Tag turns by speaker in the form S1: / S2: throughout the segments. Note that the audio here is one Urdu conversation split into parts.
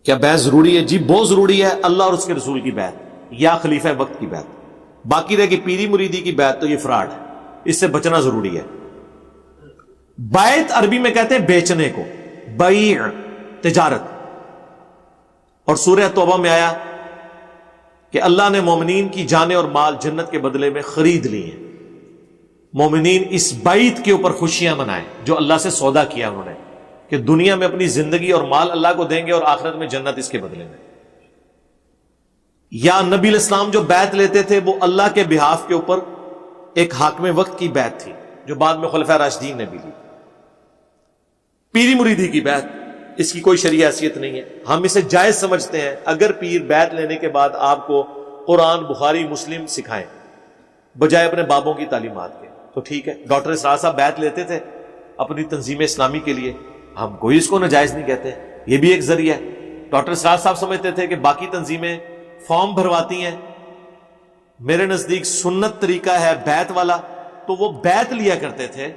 S1: کیا بیعت ضروری ہے؟ جی بہت ضروری ہے، اللہ اور اس کے رسول کی بیعت یا خلیفہ وقت کی بیعت. باقی رہ گئی پیری مریدی کی بیعت تو یہ فراڈ ہے، اس سے بچنا ضروری ہے. بیعت عربی میں کہتے ہیں بیچنے کو، بیع تجارت. اور سورہ توبہ میں آیا کہ اللہ نے مومنین کی جانیں اور مال جنت کے بدلے میں خرید لی ہیں. مومنین اس بیعت کے اوپر خوشیاں منائیں جو اللہ سے سودا کیا انہوں نے، کہ دنیا میں اپنی زندگی اور مال اللہ کو دیں گے اور آخرت میں جنت اس کے بدلے میں. یا نبی علیہ السلام جو بیعت لیتے تھے وہ اللہ کے بہاف کے اوپر ایک حاکم وقت کی بیعت تھی جو بعد میں خلفائے راشدین نے بھی لی. پیری مریدی کی بیعت، اس کی کوئی شرعی حیثیت نہیں ہے، ہم اسے جائز سمجھتے ہیں. اگر پیر بیعت لینے کے بعد آپ کو قرآن بخاری مسلم سکھائیں بجائے اپنے بابوں کی تعلیمات کے تو ٹھیک ہے. ڈاکٹر اسرار صاحب بیعت لیتے تھے اپنی تنظیم اسلامی کے لیے، ہم کوئی اس کو ناجائز نہیں کہتے، یہ بھی ایک ذریعہ ہے. ڈاکٹر اسرار صاحب سمجھتے تھے کہ باقی تنظیمیں فارم بھرواتی ہیں، میرے نزدیک سنت طریقہ ہے بیعت والا، تو وہ بیعت لیا کرتے تھے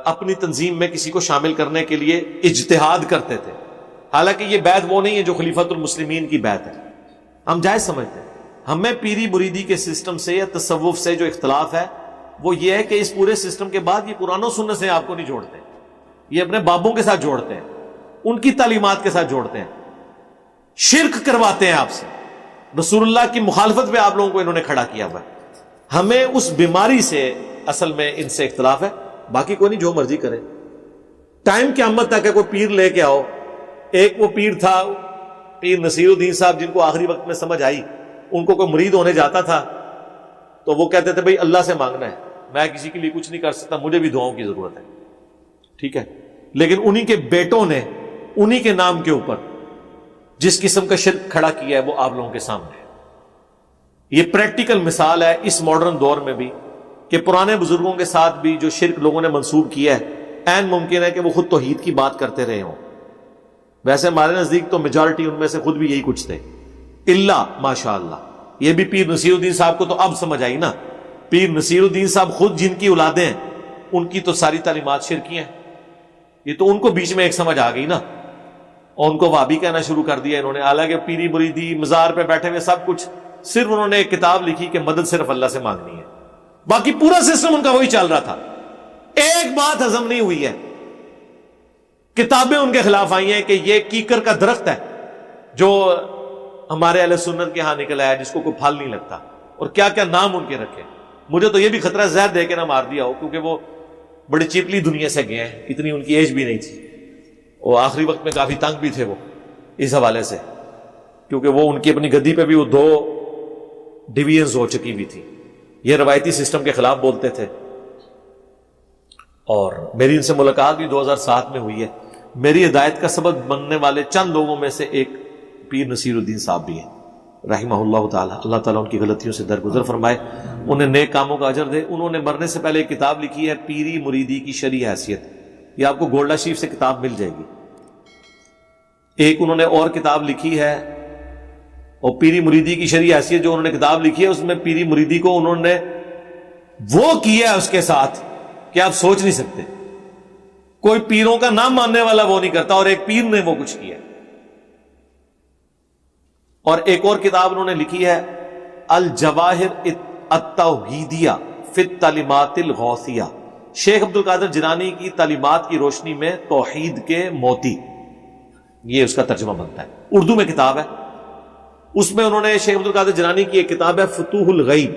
S1: اپنی تنظیم میں کسی کو شامل کرنے کے لیے اجتہاد کرتے تھے. حالانکہ یہ بیعت وہ نہیں ہے جو خلیفۃ المسلمین کی بیعت ہے، ہم جائز سمجھتے ہیں. ہمیں پیری مریدی کے سسٹم سے یا تصوف سے جو اختلاف ہے وہ یہ ہے کہ اس پورے سسٹم کے بعد یہ قرآن و سنت سے آپ کو نہیں جوڑتے، یہ اپنے بابوں کے ساتھ جوڑتے ہیں، ان کی تعلیمات کے ساتھ جوڑتے ہیں، شرک کرواتے ہیں آپ سے. رسول اللہ کی مخالفت پہ آپ لوگوں کو انہوں نے کھڑا کیا ہوا ہے. ہمیں اس بیماری سے اصل میں ان سے اختلاف ہے، باقی کوئی نہیں، جو مرضی کرے. ٹائم قیامت تک ہے، کوئی پیر لے کے آؤ. ایک وہ پیر تھا پیر نصیر الدین صاحب جن کو آخری وقت میں سمجھ آئی، ان کو کوئی مرید ہونے جاتا تھا تو وہ کہتے تھے بھائی اللہ سے مانگنا ہے، میں کسی کے لیے کچھ نہیں کر سکتا، مجھے بھی دعاؤں کی ضرورت ہے. ٹھیک ہے، لیکن انہی کے بیٹوں نے انہی کے نام کے اوپر جس قسم کا شرک کھڑا کیا ہے وہ آپ لوگوں کے سامنے ہے. یہ پریکٹیکل مثال ہے اس ماڈرن دور میں بھی کہ پرانے بزرگوں کے ساتھ بھی جو شرک لوگوں نے منسوب کیا ہے عین ممکن ہے کہ وہ خود توحید کی بات کرتے رہے ہوں. ویسے ہمارے نزدیک تو میجورٹی ان میں سے خود بھی یہی کچھ تھے، اللہ ماشاء اللہ. یہ بھی پیر نصیر الدین صاحب کو تو اب سمجھ آئی نا. پیر نصیر الدین صاحب خود جن کی اولادیں ہیں ان کی تو ساری تعلیمات شرکی ہیں. یہ تو ان کو بیچ میں ایک سمجھ آ گئی نا، اور ان کو وہابی کہنا شروع کر دیا انہوں نے. حالانکہ پیری مریدی مزار پہ بیٹھے ہوئے سب کچھ، صرف انہوں نے ایک کتاب لکھی کہ مدد صرف اللہ سے مانگنی ہے، باقی پورا سسٹم ان کا وہی چل رہا تھا. ایک بات ہضم نہیں ہوئی ہے، کتابیں ان کے خلاف آئی ہیں کہ یہ کیکر کا درخت ہے جو ہمارے اہل سنت کے ہاں نکل آیا جس کو کوئی پھل نہیں لگتا، اور کیا کیا نام ان کے رکھے. مجھے تو یہ بھی خطرہ زہر دے کے نہ مار دیا ہو، کیونکہ وہ بڑی چیپلی دنیا سے گئے ہیں، اتنی ان کی ایج بھی نہیں تھی، وہ آخری وقت میں کافی تنگ بھی تھے وہ اس حوالے سے، کیونکہ وہ ان کی اپنی گدی پہ بھی وہ 2 ڈویژنز ہو چکی بھی تھی. یہ روایتی سسٹم کے خلاف بولتے تھے. اور میری ان سے ملاقات بھی 2007 میں ہوئی ہے. میری ہدایت کا سبب بننے والے چند لوگوں میں سے ایک پیر نصیر الدین صاحب بھی ہیں رحمہ اللہ تعالی. اللہ تعالیٰ ان کی غلطیوں سے درگزر فرمائے، انہیں نیک کاموں کا اجر دے. انہوں نے مرنے سے پہلے ایک کتاب لکھی ہے پیری مریدی کی شرعی حیثیت، یہ آپ کو گولڈا شریف سے کتاب مل جائے گی. ایک انہوں نے اور کتاب لکھی ہے، اور پیری مریدی کی شرعی حیثیت جو انہوں نے کتاب لکھی ہے اس میں پیری مریدی کو انہوں نے وہ کیا ہے اس کے ساتھ کہ آپ سوچ نہیں سکتے. کوئی پیروں کا نام ماننے والا وہ نہیں کرتا، اور ایک پیر نے وہ کچھ کیا. اور ایک اور کتاب انہوں نے لکھی ہے الجواہر التوحیدیہ فی التعلیمات الغوثیہ، شیخ عبد القادر جیلانی کی تعلیمات کی روشنی میں توحید کے موتی، یہ اس کا ترجمہ بنتا ہے. اردو میں کتاب ہے. اس میں انہوں نے شیخ عبد القادر جیلانی کی ایک کتاب ہے فتوح الغیب،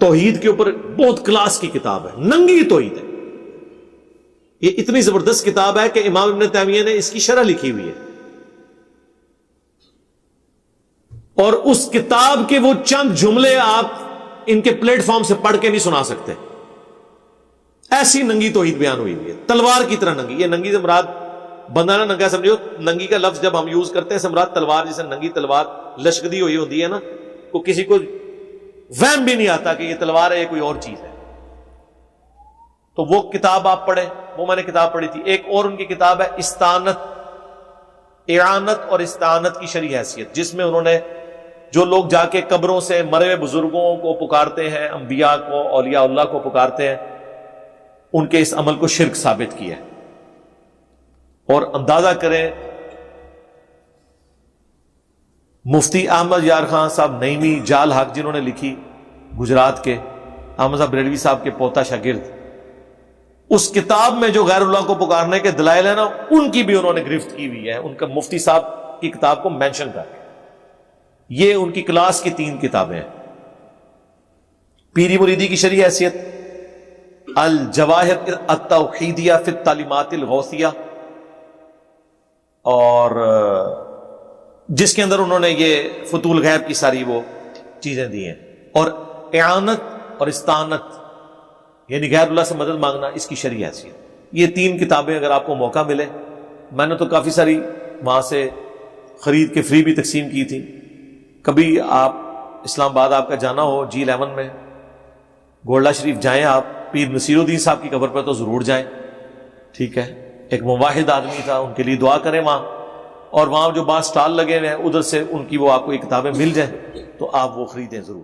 S1: توحید کے اوپر بہت کلاس کی کتاب ہے، ننگی توحید ہے. یہ اتنی زبردست کتاب ہے کہ امام ابن تیمیہ نے اس کی شرح لکھی ہوئی ہے، اور اس کتاب کے وہ چند جملے آپ ان کے پلیٹ فارم سے پڑھ کے نہیں سنا سکتے. ایسی ننگی توحید بیان ہوئی ہوئی ہے، تلوار کی طرح ننگی. یہ ننگی سے مراد بندہ نہ ننگا سمجھو، ننگی کا لفظ جب ہم یوز کرتے ہیں مراد تلوار، جیسے ننگی تلوار لشکدی ہوئی ہوتی ہے نا، کو کسی کو وہم بھی نہیں آتا کہ یہ تلوار ہے، یہ کوئی اور چیز ہے. تو وہ کتاب آپ پڑھیں، وہ میں نے کتاب پڑھی تھی. ایک اور ان کی کتاب ہے استعانت، اعانت اور استعانت کی شرعی حیثیت، جس میں انہوں نے جو لوگ جا کے قبروں سے مرے ہوئے بزرگوں کو پکارتے ہیں، انبیاء کو، اولیاء اللہ کو پکارتے ہیں، ان کے اس عمل کو شرک ثابت کیا ہے. اور اندازہ کریں مفتی احمد یار خان صاحب نعیمی جال حق جنہوں نے لکھی گجرات کے، احمد صاحب بریلوی صاحب کے پوتا شاگرد، اس کتاب میں جو غیر اللہ کو پکارنے کے دلائل ہیں نا، ان کی بھی انہوں نے گرفت کی ہوئی ہے، ان کا مفتی صاحب کی کتاب کو مینشن کر کے۔ یہ ان کی کلاس کی 3 کتابیں ہیں۔ پیری مریدی کی شرعی حیثیت الجواہر التوحیدیہ فی التعلیمات الغوثیہ، اور جس کے اندر انہوں نے یہ فتول غیب کی ساری وہ چیزیں دی ہیں، اور اعانت اور استعانت یعنی غیر اللہ سے مدد مانگنا، اس کی شرعی حیثیت۔ یہ 3 کتابیں اگر آپ کو موقع ملے، میں نے تو کافی ساری وہاں سے خرید کے فری بھی تقسیم کی تھی، کبھی آپ اسلام آباد آپ کا جانا ہو G11 میں گولڈا شریف جائیں، آپ پیر نصیر الدین صاحب کی قبر پر تو ضرور جائیں، ٹھیک ہے، ایک مواحد آدمی تھا، ان کے لیے دعا کریں وہاں، اور وہاں جو 5 سٹال لگے ہوئے ہیں ادھر سے ان کی وہ آپ کو یہ کتابیں مل جائیں تو آپ وہ خریدیں ضرور۔